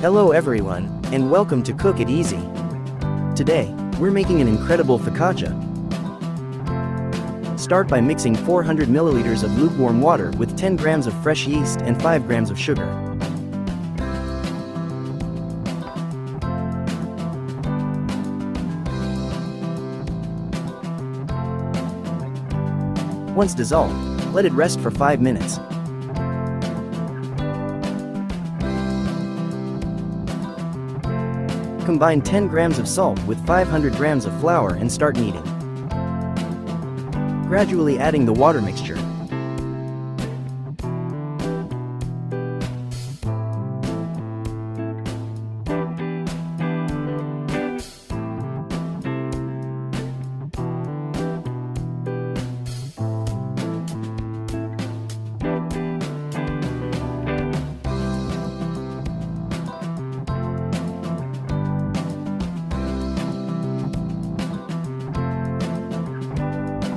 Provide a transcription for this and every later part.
Hello everyone, and welcome to Cook It Easy. Today, we're making an incredible focaccia. Start by mixing 400 milliliters of lukewarm water with 10 grams of fresh yeast and 5 grams of sugar. Once dissolved, let it rest for 5 minutes. Combine 10 grams of salt with 500 grams of flour and start kneading. Gradually adding the water mixture.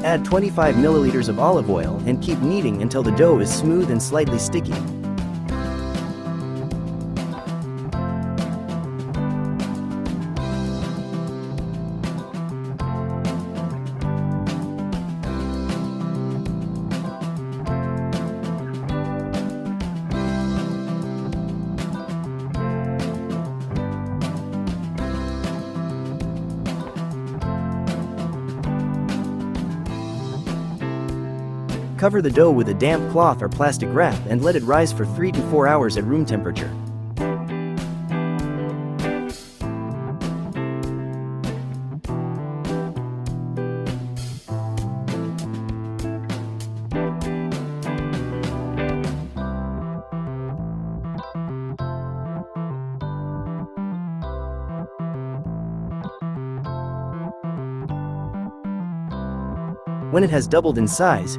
Add 25 milliliters of olive oil and keep kneading until the dough is smooth and slightly sticky. Cover the dough with a damp cloth or plastic wrap and let it rise for 3 to 4 hours at room temperature. When it has doubled in size,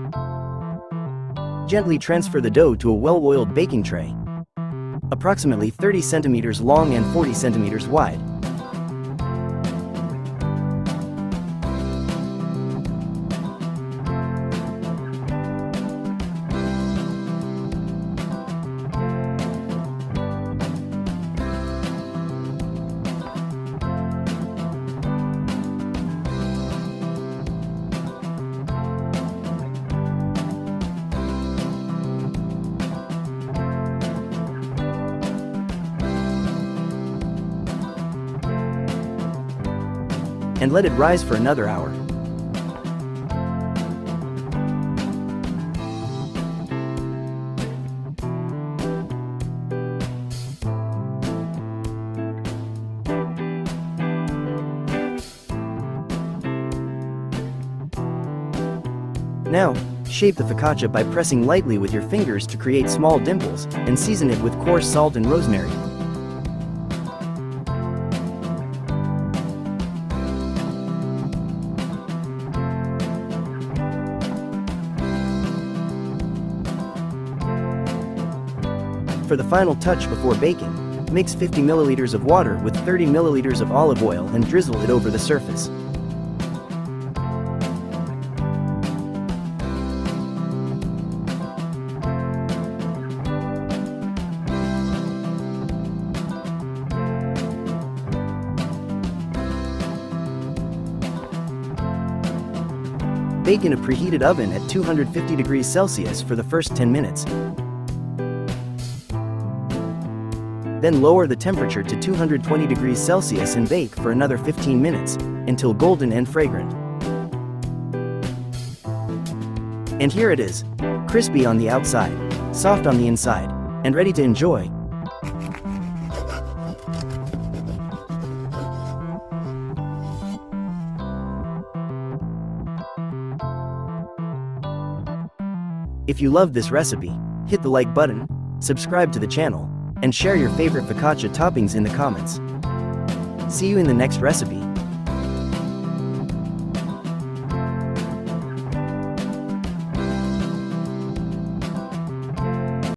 gently transfer the dough to a well-oiled baking tray, approximately 30 centimeters long and 40 centimeters wide. And let it rise for another hour. Now, shape the focaccia by pressing lightly with your fingers to create small dimples, and season it with coarse salt and rosemary. For the final touch before baking, mix 50 milliliters of water with 30 milliliters of olive oil and drizzle it over the surface. Bake in a preheated oven at 250 degrees Celsius for the first 10 minutes. Then lower the temperature to 220 degrees Celsius and bake for another 15 minutes, until golden and fragrant. And here it is, crispy on the outside, soft on the inside, and ready to enjoy. If you loved this recipe, hit the like button, subscribe to the channel, and share your favorite focaccia toppings in the comments. See you in the next recipe.